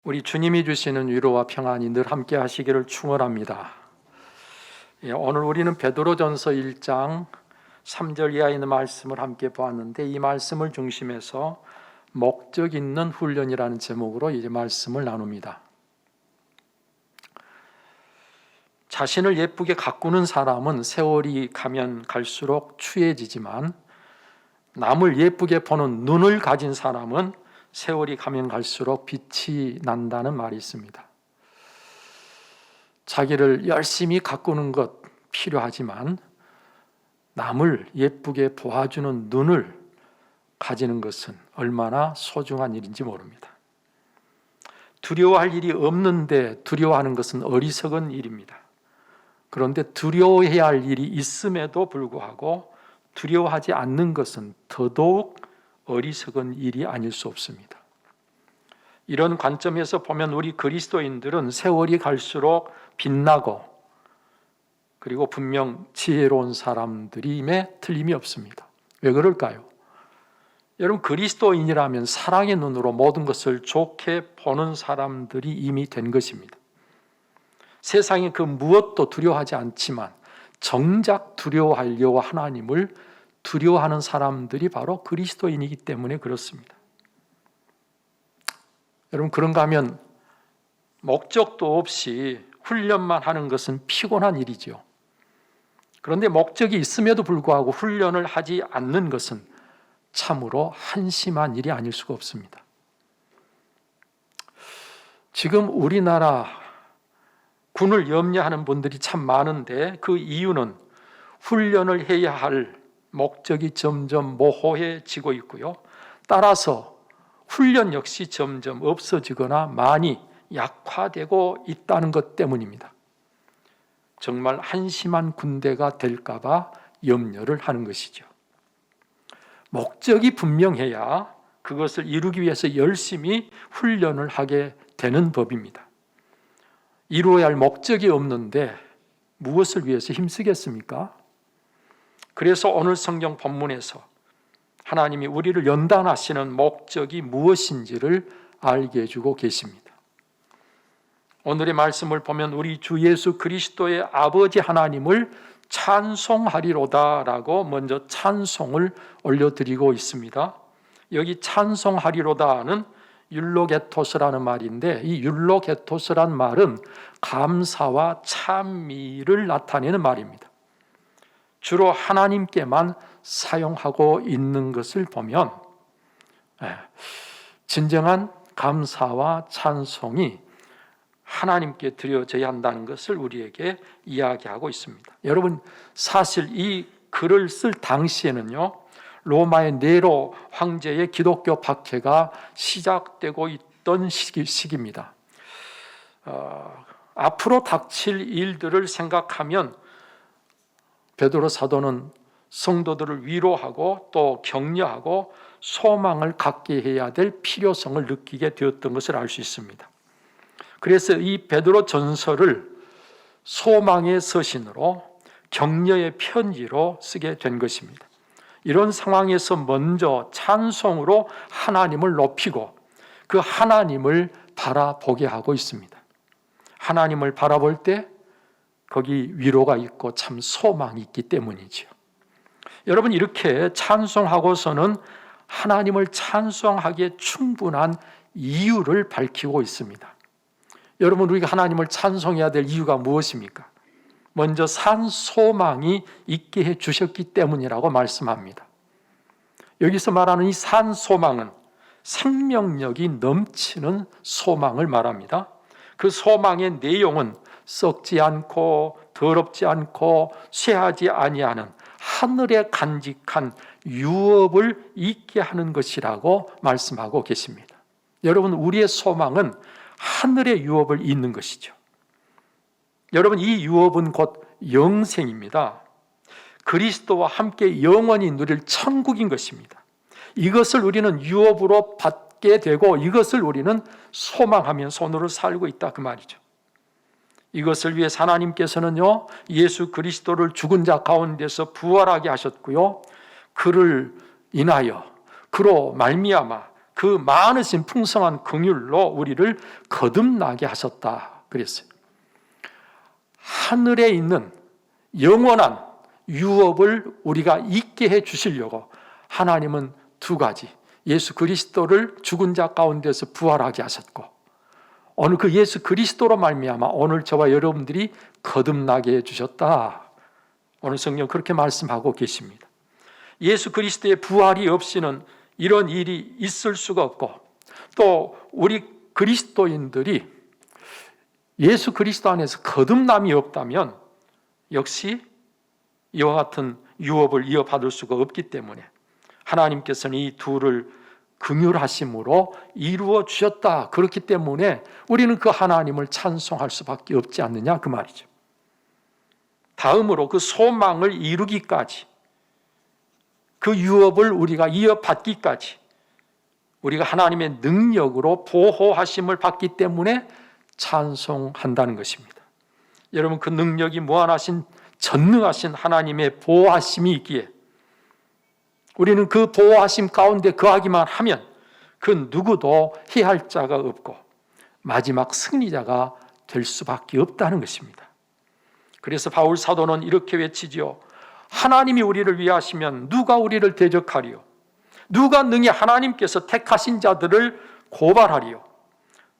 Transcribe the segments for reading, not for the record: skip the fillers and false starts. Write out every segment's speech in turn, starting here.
우리 주님이 주시는 위로와 평안이 늘 함께 하시기를 축원합니다. 오늘 우리는 베드로전서 1장 3절 이하에 있는 말씀을 함께 보았는데, 이 말씀을 중심해서 목적 있는 훈련이라는 제목으로 이제 말씀을 나눕니다. 자신을 예쁘게 가꾸는 사람은 세월이 가면 갈수록 추해지지만, 남을 예쁘게 보는 눈을 가진 사람은 세월이 가면 갈수록 빛이 난다는 말이 있습니다. 자기를 열심히 가꾸는 것 필요하지만, 남을 예쁘게 보아주는 눈을 가지는 것은 얼마나 소중한 일인지 모릅니다. 두려워할 일이 없는데 두려워하는 것은 어리석은 일입니다. 그런데 두려워해야 할 일이 있음에도 불구하고 두려워하지 않는 것은 더더욱 어리석은 일이 아닐 수 없습니다. 이런 관점에서 보면 우리 그리스도인들은 세월이 갈수록 빛나고, 그리고 분명 지혜로운 사람들임에 틀림이 없습니다. 왜 그럴까요? 여러분, 그리스도인이라면 사랑의 눈으로 모든 것을 좋게 보는 사람들이 이미 된 것입니다. 세상에 그 무엇도 두려워하지 않지만 정작 두려워하려고 하나님을 두려워하는 사람들이 바로 그리스도인이기 때문에 그렇습니다. 여러분, 그런가 하면 목적도 없이 훈련만 하는 것은 피곤한 일이죠. 그런데 목적이 있음에도 불구하고 훈련을 하지 않는 것은 참으로 한심한 일이 아닐 수가 없습니다. 지금 우리나라 군을 염려하는 분들이 참 많은데, 그 이유는 훈련을 해야 할 목적이 점점 모호해지고 있고요. 따라서 훈련 역시 점점 없어지거나 많이 약화되고 있다는 것 때문입니다. 정말 한심한 군대가 될까 봐 염려를 하는 것이죠. 목적이 분명해야 그것을 이루기 위해서 열심히 훈련을 하게 되는 법입니다. 이루어야 할 목적이 없는데 무엇을 위해서 힘쓰겠습니까? 그래서 오늘 성경 본문에서 하나님이 우리를 연단하시는 목적이 무엇인지를 알게 해주고 계십니다. 오늘의 말씀을 보면 우리 주 예수 그리스도의 아버지 하나님을 찬송하리로다라고 먼저 찬송을 올려드리고 있습니다. 여기 찬송하리로다는 율로게토스라는 말인데, 이 율로게토스란 말은 감사와 찬미를 나타내는 말입니다. 주로 하나님께만 사용하고 있는 것을 보면 진정한 감사와 찬송이 하나님께 드려져야 한다는 것을 우리에게 이야기하고 있습니다. 여러분, 사실 이 글을 쓸 당시에는요, 로마의 네로 황제의 기독교 박해가 시작되고 있던 시기입니다. 앞으로 닥칠 일들을 생각하면 베드로 사도는 성도들을 위로하고 또 격려하고 소망을 갖게 해야 될 필요성을 느끼게 되었던 것을 알 수 있습니다. 그래서 이 베드로 전서를 소망의 서신으로, 격려의 편지로 쓰게 된 것입니다. 이런 상황에서 먼저 찬송으로 하나님을 높이고 그 하나님을 바라보게 하고 있습니다. 하나님을 바라볼 때 거기 위로가 있고 참 소망이 있기 때문이죠. 여러분, 이렇게 찬송하고서는 하나님을 찬송하기에 충분한 이유를 밝히고 있습니다. 여러분, 우리가 하나님을 찬송해야 될 이유가 무엇입니까? 먼저 산 소망이 있게 해 주셨기 때문이라고 말씀합니다. 여기서 말하는 이 산 소망은 생명력이 넘치는 소망을 말합니다. 그 소망의 내용은 썩지 않고 더럽지 않고 쇠하지 아니하는 하늘에 간직한 유업을 있게 하는 것이라고 말씀하고 계십니다. 여러분, 우리의 소망은 하늘의 유업을 잇는 것이죠. 여러분, 이 유업은 곧 영생입니다. 그리스도와 함께 영원히 누릴 천국인 것입니다. 이것을 우리는 유업으로 받게 되고 이것을 우리는 소망하며 손으로 살고 있다, 그 말이죠. 이것을 위해 하나님께서는요, 예수 그리스도를 죽은 자 가운데서 부활하게 하셨고요, 그를 인하여, 그로 말미암아 그 많으신 풍성한 긍휼로 우리를 거듭나게 하셨다 그랬어요. 하늘에 있는 영원한 유업을 우리가 잊게 해 주시려고 하나님은 두 가지, 예수 그리스도를 죽은 자 가운데서 부활하게 하셨고, 오늘 그 예수 그리스도로 말미암아 오늘 저와 여러분들이 거듭나게 해 주셨다. 오늘 성경 그렇게 말씀하고 계십니다. 예수 그리스도의 부활이 없이는 이런 일이 있을 수가 없고, 또 우리 그리스도인들이 예수 그리스도 안에서 거듭남이 없다면 역시 이와 같은 유업을 이어받을 수가 없기 때문에 하나님께서는 이 둘을 긍휼하심으로 이루어 주셨다. 그렇기 때문에 우리는 그 하나님을 찬송할 수밖에 없지 않느냐 그 말이죠. 다음으로 그 소망을 이루기까지, 그 유업을 우리가 이어받기까지 우리가 하나님의 능력으로 보호하심을 받기 때문에 찬송한다는 것입니다. 여러분, 그 능력이 무한하신 전능하신 하나님의 보호하심이 있기에 우리는 그 보호하심 가운데 거하기만 하면 그 누구도 해할 자가 없고 마지막 승리자가 될 수밖에 없다는 것입니다. 그래서 바울 사도는 이렇게 외치지요. 하나님이 우리를 위하시면 누가 우리를 대적하리요? 누가 능히 하나님께서 택하신 자들을 고발하리요?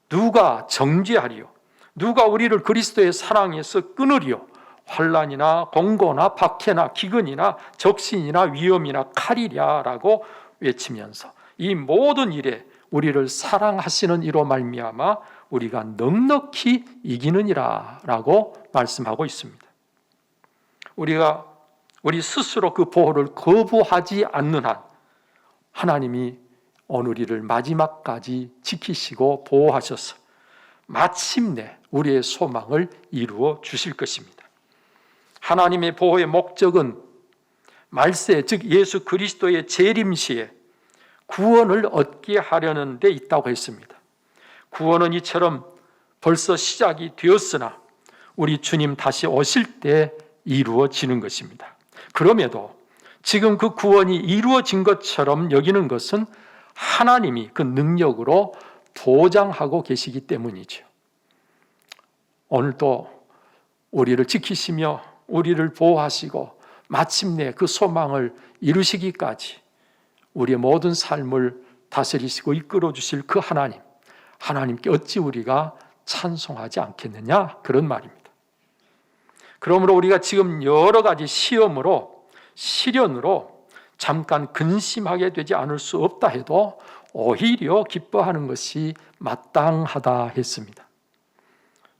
누가 정죄하리요? 누가 우리를 그리스도의 사랑에서 끊으리요? 환난이나 공고나 박해나 기근이나 적신이나 위험이나 칼이랴라고 외치면서 이 모든 일에 우리를 사랑하시는 이로 말미암아 우리가 넉넉히 이기느니라라고 말씀하고 있습니다. 우리 스스로 그 보호를 거부하지 않는 한 하나님이 오늘 우리를 마지막까지 지키시고 보호하셔서 마침내 우리의 소망을 이루어 주실 것입니다. 하나님의 보호의 목적은 말세, 즉 예수 그리스도의 재림시에 구원을 얻게 하려는 데 있다고 했습니다. 구원은 이처럼 벌써 시작이 되었으나 우리 주님 다시 오실 때 이루어지는 것입니다. 그럼에도 지금 그 구원이 이루어진 것처럼 여기는 것은 하나님이 그 능력으로 보장하고 계시기 때문이죠. 오늘도 우리를 지키시며 우리를 보호하시고 마침내 그 소망을 이루시기까지 우리의 모든 삶을 다스리시고 이끌어 주실 그 하나님께 어찌 우리가 찬송하지 않겠느냐, 그런 말입니다. 그러므로 우리가 지금 여러 가지 시련으로 잠깐 근심하게 되지 않을 수 없다 해도 오히려 기뻐하는 것이 마땅하다 했습니다.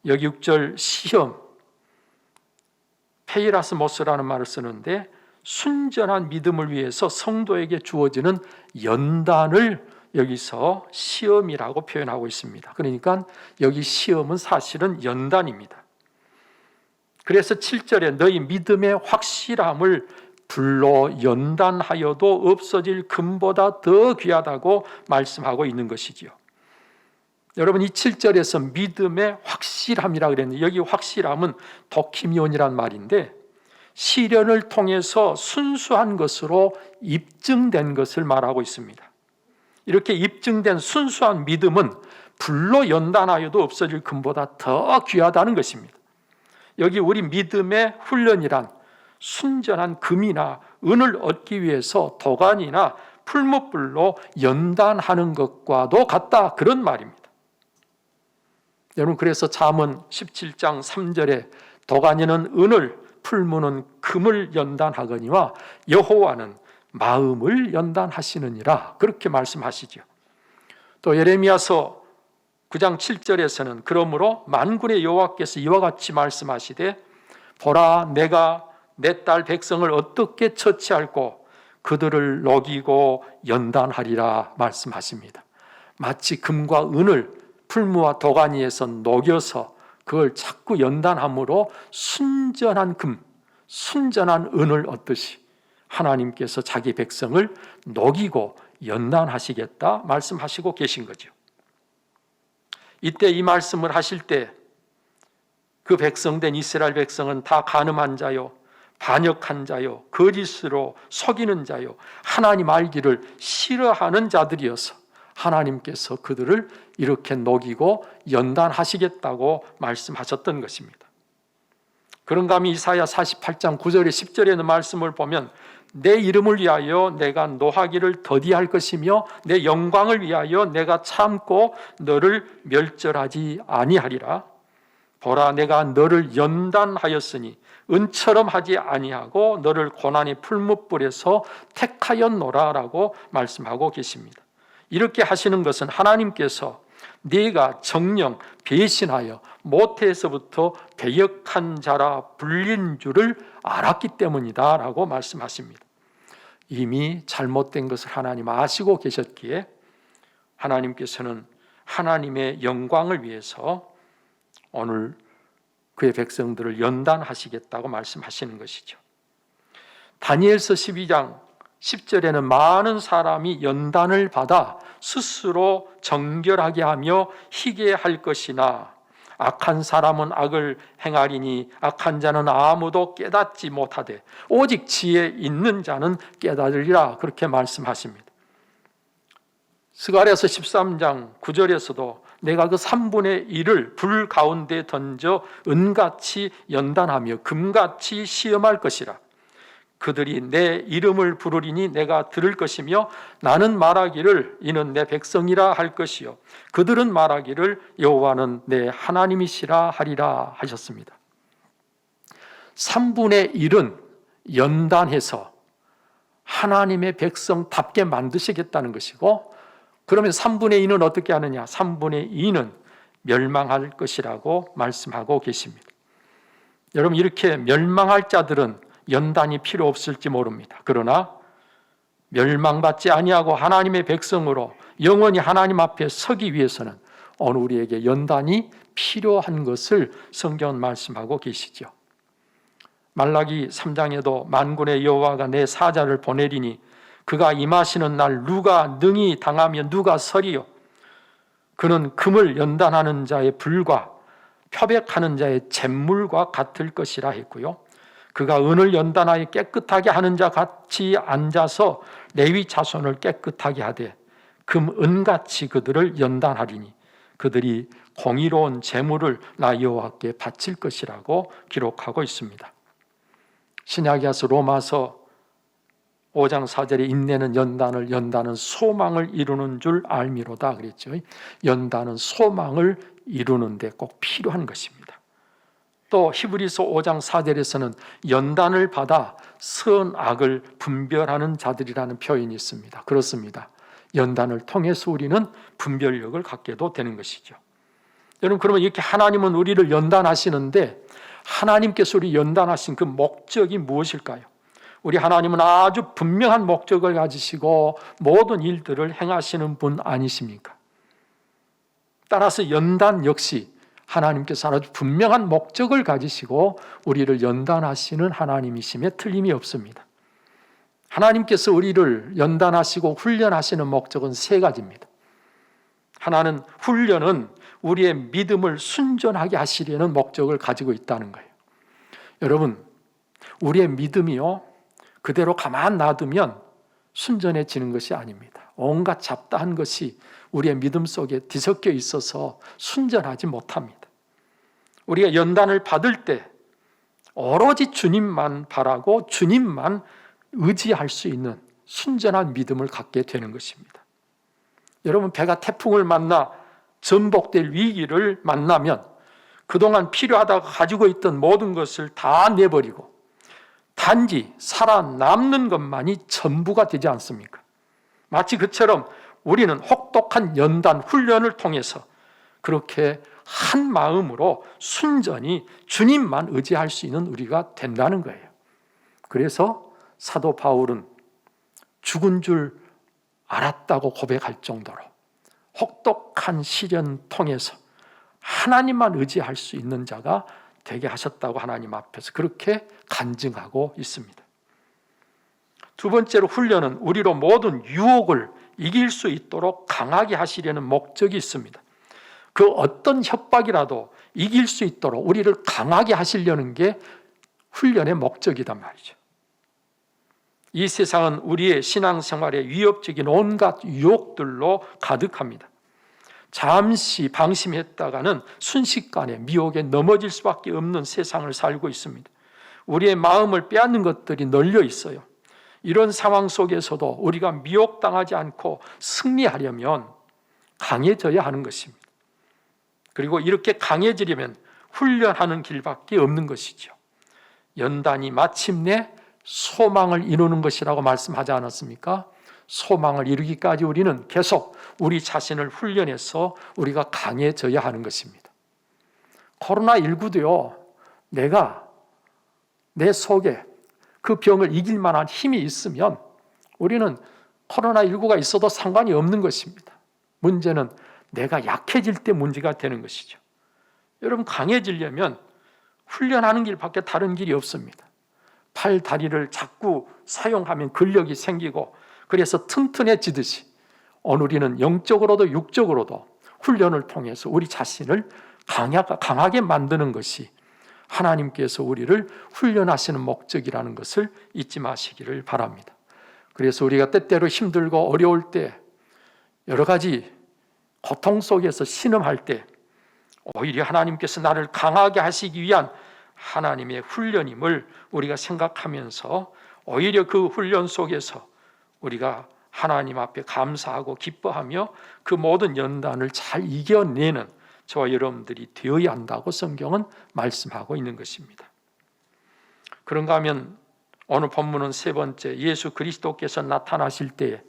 여기 6절 시험, 페이라스모스라는 말을 쓰는데 순전한 믿음을 위해서 성도에게 주어지는 연단을 여기서 시험이라고 표현하고 있습니다. 그러니까 여기 시험은 사실은 연단입니다. 그래서 7절에 너희 믿음의 확실함을 불로 연단하여도 없어질 금보다 더 귀하다고 말씀하고 있는 것이지요. 여러분, 이 7절에서 믿음의 확실함이라 그랬는데 여기 확실함은 도키미온이란 말인데 시련을 통해서 순수한 것으로 입증된 것을 말하고 있습니다. 이렇게 입증된 순수한 믿음은 불로 연단하여도 없어질 금보다 더 귀하다는 것입니다. 여기 우리 믿음의 훈련이란 순전한 금이나 은을 얻기 위해서 도간이나 풀무불로 연단하는 것과도 같다, 그런 말입니다. 여러분, 그래서 잠언 17장 3절에 도가니는 은을, 풀무는 금을 연단하거니와 여호와는 마음을 연단하시느니라, 그렇게 말씀하시죠. 또 예레미야서 9장 7절에서는 그러므로 만군의 여호와께서 이와 같이 말씀하시되 보라, 내가 내 딸 백성을 어떻게 처치할꼬 그들을 녹이고 연단하리라 말씀하십니다. 마치 금과 은을 풀무와 도가니에서 녹여서 그걸 자꾸 연단함으로 순전한 금, 순전한 은을 얻듯이 하나님께서 자기 백성을 녹이고 연단하시겠다 말씀하시고 계신 거죠. 이때 이 말씀을 하실 때 그 백성된 이스라엘 백성은 다 간음한 자요, 반역한 자요, 거짓으로 속이는 자요, 하나님 알기를 싫어하는 자들이어서 하나님께서 그들을 이렇게 녹이고 연단하시겠다고 말씀하셨던 것입니다. 그런가 하면 이사야 48장 9절에 10절에 말씀을 보면 내 이름을 위하여 내가 노하기를 더디할 것이며 내 영광을 위하여 내가 참고 너를 멸절하지 아니하리라. 보라, 내가 너를 연단하였으니 은처럼 하지 아니하고 너를 고난의 풀무불에서 택하였노라 라고 말씀하고 계십니다. 이렇게 하시는 것은 하나님께서 네가 정령 배신하여 모태에서부터 배역한 자라 불린 줄을 알았기 때문이다 라고 말씀하십니다. 이미 잘못된 것을 하나님 아시고 계셨기에 하나님께서는 하나님의 영광을 위해서 오늘 그의 백성들을 연단하시겠다고 말씀하시는 것이죠. 다니엘서 12장 10절에는 많은 사람이 연단을 받아 스스로 정결하게 하며 희게 할 것이나 악한 사람은 악을 행하리니 악한 자는 아무도 깨닫지 못하되 오직 지혜 있는 자는 깨달으리라 그렇게 말씀하십니다. 스가랴서 13장 9절에서도 내가 그 3분의 1을 불 가운데 던져 은같이 연단하며 금같이 시험할 것이라. 그들이 내 이름을 부르리니 내가 들을 것이며 나는 말하기를 이는 내 백성이라 할 것이요 그들은 말하기를 여호와는 내 하나님이시라 하리라 하셨습니다. 3분의 1은 연단해서 하나님의 백성답게 만드시겠다는 것이고, 그러면 3분의 2는 어떻게 하느냐? 3분의 2는 멸망할 것이라고 말씀하고 계십니다. 여러분, 이렇게 멸망할 자들은 연단이 필요 없을지 모릅니다. 그러나 멸망받지 아니하고 하나님의 백성으로 영원히 하나님 앞에 서기 위해서는 오늘 우리에게 연단이 필요한 것을 성경은 말씀하고 계시죠. 말라기 3장에도 만군의 여호와가 내 사자를 보내리니 그가 임하시는 날 누가 능히 당하며 누가 서리요. 그는 금을 연단하는 자의 불과 표백하는 자의 잿물과 같을 것이라 했고요. 그가 은을 연단하여 깨끗하게 하는 자 같이 앉아서 레위 자손을 깨끗하게 하되 금 은같이 그들을 연단하리니 그들이 공의로운 제물을 나 여호와께 바칠 것이라고 기록하고 있습니다. 신약에서 로마서 5장 4절에 인내는 연단은 소망을 이루는 줄 알미로다 그랬죠. 연단은 소망을 이루는 데 꼭 필요한 것입니다. 또 히브리서 5장 4절에서는 연단을 받아 선악을 분별하는 자들이라는 표현이 있습니다. 그렇습니다. 연단을 통해서 우리는 분별력을 갖게도 되는 것이죠. 여러분, 그러면 이렇게 하나님은 우리를 연단하시는데 하나님께서 우리 연단하신 그 목적이 무엇일까요? 우리 하나님은 아주 분명한 목적을 가지시고 모든 일들을 행하시는 분 아니십니까? 따라서 연단 역시 하나님께서 아주 분명한 목적을 가지시고 우리를 연단하시는 하나님이심에 틀림이 없습니다. 하나님께서 우리를 연단하시고 훈련하시는 목적은 세 가지입니다. 하나는 훈련은 우리의 믿음을 순전하게 하시려는 목적을 가지고 있다는 거예요. 여러분, 우리의 믿음이요 그대로 가만 놔두면 순전해지는 것이 아닙니다. 온갖 잡다한 것이 우리의 믿음 속에 뒤섞여 있어서 순전하지 못합니다. 우리가 연단을 받을 때 오로지 주님만 바라고 주님만 의지할 수 있는 순전한 믿음을 갖게 되는 것입니다. 여러분, 배가 태풍을 만나 전복될 위기를 만나면 그동안 필요하다고 가지고 있던 모든 것을 다 내버리고 단지 살아남는 것만이 전부가 되지 않습니까? 마치 그처럼 우리는 혹독한 연단 훈련을 통해서 그렇게 한 마음으로 순전히 주님만 의지할 수 있는 우리가 된다는 거예요. 그래서 사도 바울은 죽은 줄 알았다고 고백할 정도로 혹독한 시련 통해서 하나님만 의지할 수 있는 자가 되게 하셨다고 하나님 앞에서 그렇게 간증하고 있습니다. 두 번째로 훈련은 우리로 모든 유혹을 이길 수 있도록 강하게 하시려는 목적이 있습니다. 그 어떤 협박이라도 이길 수 있도록 우리를 강하게 하시려는 게 훈련의 목적이단 말이죠. 이 세상은 우리의 신앙생활에 위협적인 온갖 유혹들로 가득합니다. 잠시 방심했다가는 순식간에 미혹에 넘어질 수밖에 없는 세상을 살고 있습니다. 우리의 마음을 빼앗는 것들이 널려 있어요. 이런 상황 속에서도 우리가 미혹당하지 않고 승리하려면 강해져야 하는 것입니다. 그리고 이렇게 강해지려면 훈련하는 길밖에 없는 것이죠. 연단이 마침내 소망을 이루는 것이라고 말씀하지 않았습니까? 소망을 이루기까지 우리는 계속 우리 자신을 훈련해서 우리가 강해져야 하는 것입니다. 코로나19도요, 내가 내 속에 그 병을 이길 만한 힘이 있으면 우리는 코로나19가 있어도 상관이 없는 것입니다. 문제는 내가 약해질 때 문제가 되는 것이죠. 여러분, 강해지려면 훈련하는 길밖에 다른 길이 없습니다. 팔, 다리를 자꾸 사용하면 근력이 생기고 그래서 튼튼해지듯이 오늘 우리는 영적으로도 육적으로도 훈련을 통해서 우리 자신을 강하게 만드는 것이 하나님께서 우리를 훈련하시는 목적이라는 것을 잊지 마시기를 바랍니다. 그래서 우리가 때때로 힘들고 어려울 때, 여러 가지 고통 속에서 신음할 때 오히려 하나님께서 나를 강하게 하시기 위한 하나님의 훈련임을 우리가 생각하면서 오히려 그 훈련 속에서 우리가 하나님 앞에 감사하고 기뻐하며 그 모든 연단을 잘 이겨내는 저와 여러분들이 되어야 한다고 성경은 말씀하고 있는 것입니다. 그런가 하면 오늘 본문은 세 번째, 예수 그리스도께서 나타나실 때에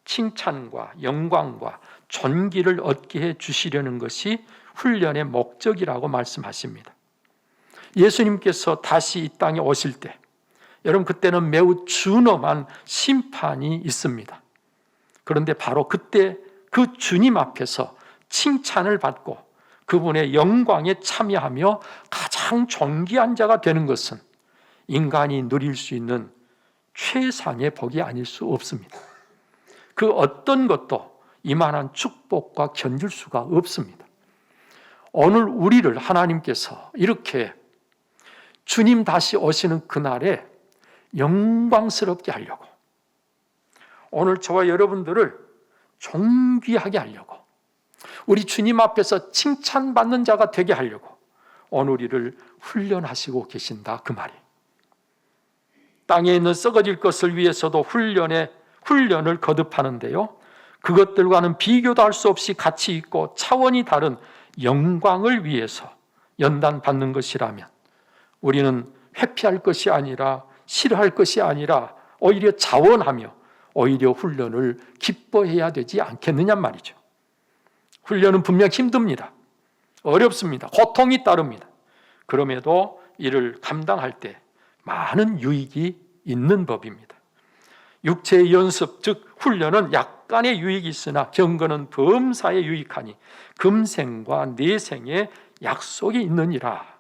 칭찬과 영광과 존귀를 얻게 해 주시려는 것이 훈련의 목적이라고 말씀하십니다. 예수님께서 다시 이 땅에 오실 때, 여러분, 그때는 매우 준엄한 심판이 있습니다. 그런데 바로 그때 그 주님 앞에서 칭찬을 받고 그분의 영광에 참여하며 가장 존귀한 자가 되는 것은 인간이 누릴 수 있는 최상의 복이 아닐 수 없습니다. 그 어떤 것도 이만한 축복과 견줄 수가 없습니다. 오늘 우리를 하나님께서 이렇게 주님 다시 오시는 그날에 영광스럽게 하려고, 오늘 저와 여러분들을 존귀하게 하려고, 우리 주님 앞에서 칭찬받는 자가 되게 하려고 오늘 우리를 훈련하시고 계신다, 그 말이에요. 땅에 있는 썩어질 것을 위해서도 훈련을 거듭하는데요, 그것들과는 비교도 할 수 없이 가치 있고 차원이 다른 영광을 위해서 연단받는 것이라면 우리는 회피할 것이 아니라 싫어할 것이 아니라 오히려 자원하며 오히려 훈련을 기뻐해야 되지 않겠느냐 말이죠. 훈련은 분명 힘듭니다. 어렵습니다. 고통이 따릅니다. 그럼에도 이를 감당할 때 많은 유익이 있는 법입니다. 육체의 연습, 즉 훈련은 약간의 유익이 있으나 경건은 범사에 유익하니 금생과 내생에 약속이 있느니라.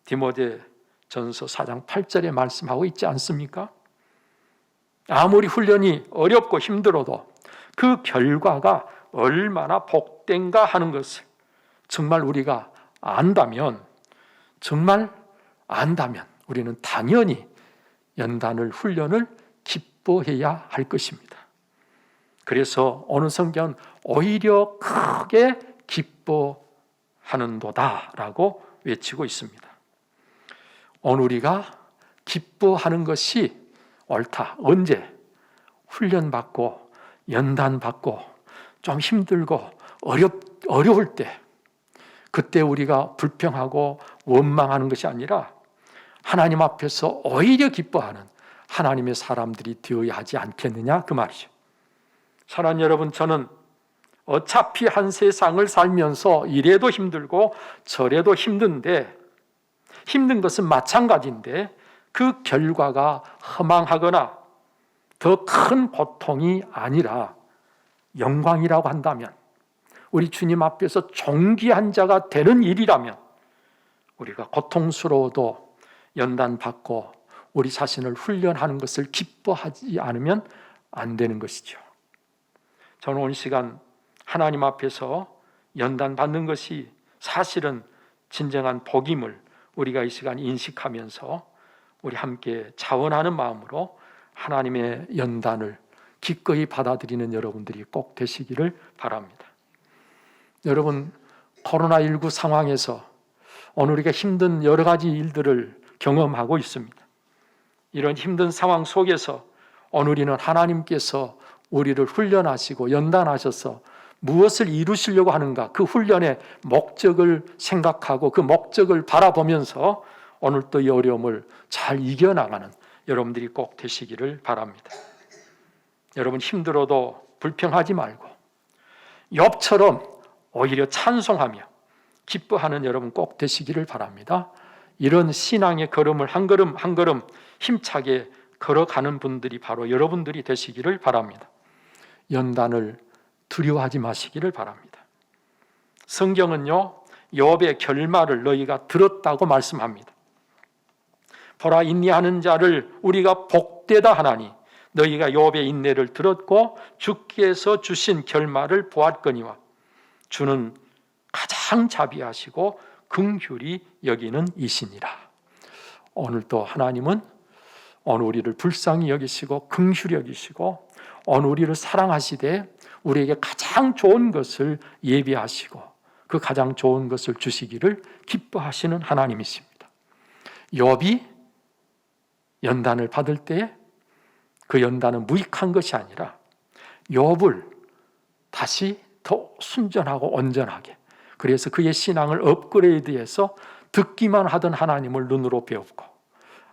디모데전서 4장 8절에 말씀하고 있지 않습니까? 아무리 훈련이 어렵고 힘들어도 그 결과가 얼마나 복된가 하는 것을 정말 우리가 안다면 우리는 당연히 연단을, 훈련을 기뻐해야 할 것입니다. 그래서 오늘 성경은 오히려 크게 기뻐하는도다라고 외치고 있습니다. 오늘 우리가 기뻐하는 것이 옳다. 언제? 훈련받고 연단받고 좀 힘들고 어려울 때, 그때 우리가 불평하고 원망하는 것이 아니라 하나님 앞에서 오히려 기뻐하는 하나님의 사람들이 되어야 하지 않겠느냐, 그 말이죠. 사랑하는 여러분, 저는 어차피 한 세상을 살면서 이래도 힘들고 저래도 힘든데, 힘든 것은 마찬가지인데 그 결과가 허망하거나 더 큰 고통이 아니라 영광이라고 한다면, 우리 주님 앞에서 존귀한 자가 되는 일이라면 우리가 고통스러워도 연단받고 우리 자신을 훈련하는 것을 기뻐하지 않으면 안 되는 것이죠. 저는 오늘 시간 하나님 앞에서 연단받는 것이 사실은 진정한 복임을 우리가 이 시간 인식하면서 우리 함께 자원하는 마음으로 하나님의 연단을 기꺼이 받아들이는 여러분들이 꼭 되시기를 바랍니다. 여러분, 코로나19 상황에서 오늘 우리가 힘든 여러 가지 일들을 경험하고 있습니다. 이런 힘든 상황 속에서 오늘 우리는 하나님께서 우리를 훈련하시고 연단하셔서 무엇을 이루시려고 하는가, 그 훈련의 목적을 생각하고 그 목적을 바라보면서 오늘 또 이 어려움을 잘 이겨나가는 여러분들이 꼭 되시기를 바랍니다. 여러분, 힘들어도 불평하지 말고 욥처럼 오히려 찬송하며 기뻐하는 여러분 꼭 되시기를 바랍니다. 이런 신앙의 걸음을 한 걸음 한 걸음 힘차게 걸어가는 분들이 바로 여러분들이 되시기를 바랍니다. 연단을 두려워하지 마시기를 바랍니다. 성경은요, 욥의 결말을 너희가 들었다고 말씀합니다. 보라, 인내하는 자를 우리가 복되다 하나니 너희가 욥의 인내를 들었고 주께서 주신 결말을 보았거니와 주는 가장 자비하시고 긍휼히 여기는 이시니라. 오늘도 하나님은 오늘 우리를 불쌍히 여기시고 긍휼히 여기시고 오늘 우리를 사랑하시되 우리에게 가장 좋은 것을 예비하시고 그 가장 좋은 것을 주시기를 기뻐하시는 하나님이십니다. 욥이 연단을 받을 때 그 연단은 무익한 것이 아니라 욥을 다시 더 순전하고 온전하게, 그래서 그의 신앙을 업그레이드해서 듣기만 하던 하나님을 눈으로 배웠고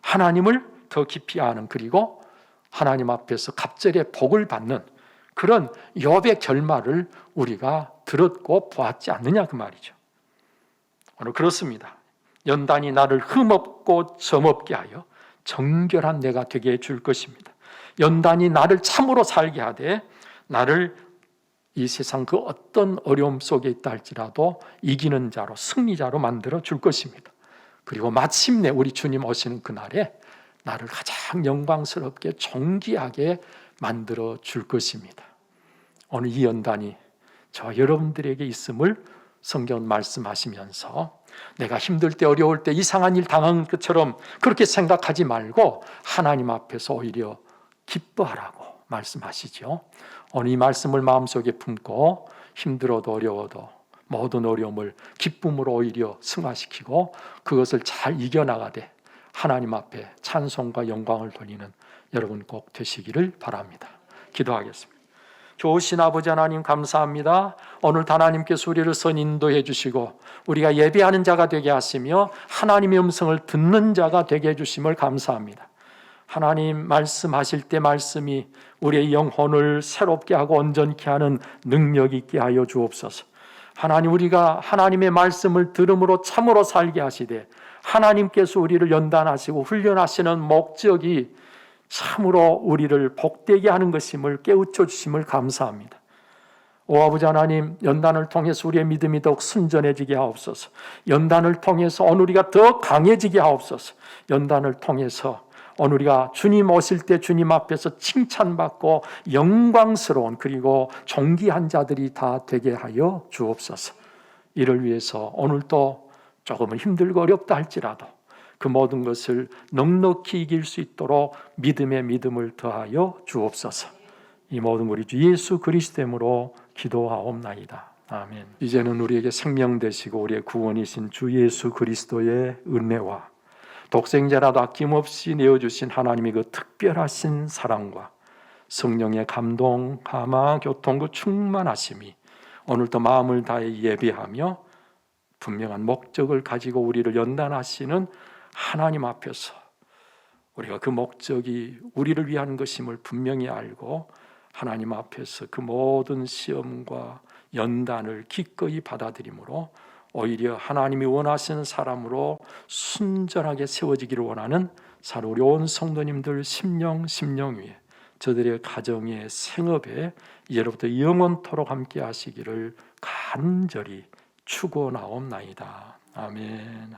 하나님을 더 깊이 아는, 그리고 하나님 앞에서 갑절의 복을 받는 그런 욥의 결말을 우리가 들었고 보았지 않느냐 그 말이죠. 오늘 그렇습니다. 연단이 나를 흠없고 점없게 하여 정결한 내가 되게 해줄 것입니다. 연단이 나를 참으로 살게 하되 나를 이 세상 그 어떤 어려움 속에 있다 할지라도 이기는 자로, 승리자로 만들어 줄 것입니다. 그리고 마침내 우리 주님 오시는 그날에 나를 가장 영광스럽게 존귀하게 만들어 줄 것입니다. 오늘 이 연단이 저 여러분들에게 있음을 성경은 말씀하시면서 내가 힘들 때 어려울 때 이상한 일 당한 것처럼 그렇게 생각하지 말고 하나님 앞에서 오히려 기뻐하라고 말씀하시죠. 오늘 이 말씀을 마음속에 품고 힘들어도 어려워도 모든 어려움을 기쁨으로 오히려 승화시키고 그것을 잘 이겨나가되 하나님 앞에 찬송과 영광을 돌리는 여러분 꼭 되시기를 바랍니다. 기도하겠습니다. 좋으신 아버지 하나님 감사합니다. 오늘 하나님께서 우리를 선인도해 주시고 우리가 예배하는 자가 되게 하시며 하나님의 음성을 듣는 자가 되게 해주심을 감사합니다. 하나님 말씀하실 때 말씀이 우리의 영혼을 새롭게 하고 온전케 하는 능력 있게 하여 주옵소서. 하나님, 우리가 하나님의 말씀을 들음으로 참으로 살게 하시되 하나님께서 우리를 연단하시고 훈련하시는 목적이 참으로 우리를 복되게 하는 것임을 깨우쳐 주심을 감사합니다. 오 아버지 하나님, 연단을 통해서 우리의 믿음이 더욱 순전해지게 하옵소서. 연단을 통해서 오늘 우리가 더 강해지게 하옵소서. 연단을 통해서 오늘 우리가 주님 오실 때 주님 앞에서 칭찬받고 영광스러운 그리고 존귀한 자들이 다 되게 하여 주옵소서. 이를 위해서 오늘도 조금은 힘들고 어렵다 할지라도 그 모든 것을 넉넉히 이길 수 있도록 믿음에 믿음을 더하여 주옵소서. 이 모든 우리 주 예수 그리스도로 기도하옵나이다. 아멘. 이제는 우리에게 생명 되시고 우리의 구원이신 주 예수 그리스도의 은혜와 독생자라도 아낌없이 내어주신 하나님의 그 특별하신 사랑과 성령의 감동, 감화, 교통 그 충만하심이 오늘도 마음을 다해 예배하며 분명한 목적을 가지고 우리를 연단하시는 하나님 앞에서 우리가 그 목적이 우리를 위한 것임을 분명히 알고 하나님 앞에서 그 모든 시험과 연단을 기꺼이 받아들이므로 오히려 하나님이 원하시는 사람으로 순전하게 세워지기를 원하는 우리 온 성도님들 심령 위에 저들의 가정의 생업에 이제로부터 영원토록 함께 하시기를 간절히 축원하옵나이다. 아멘.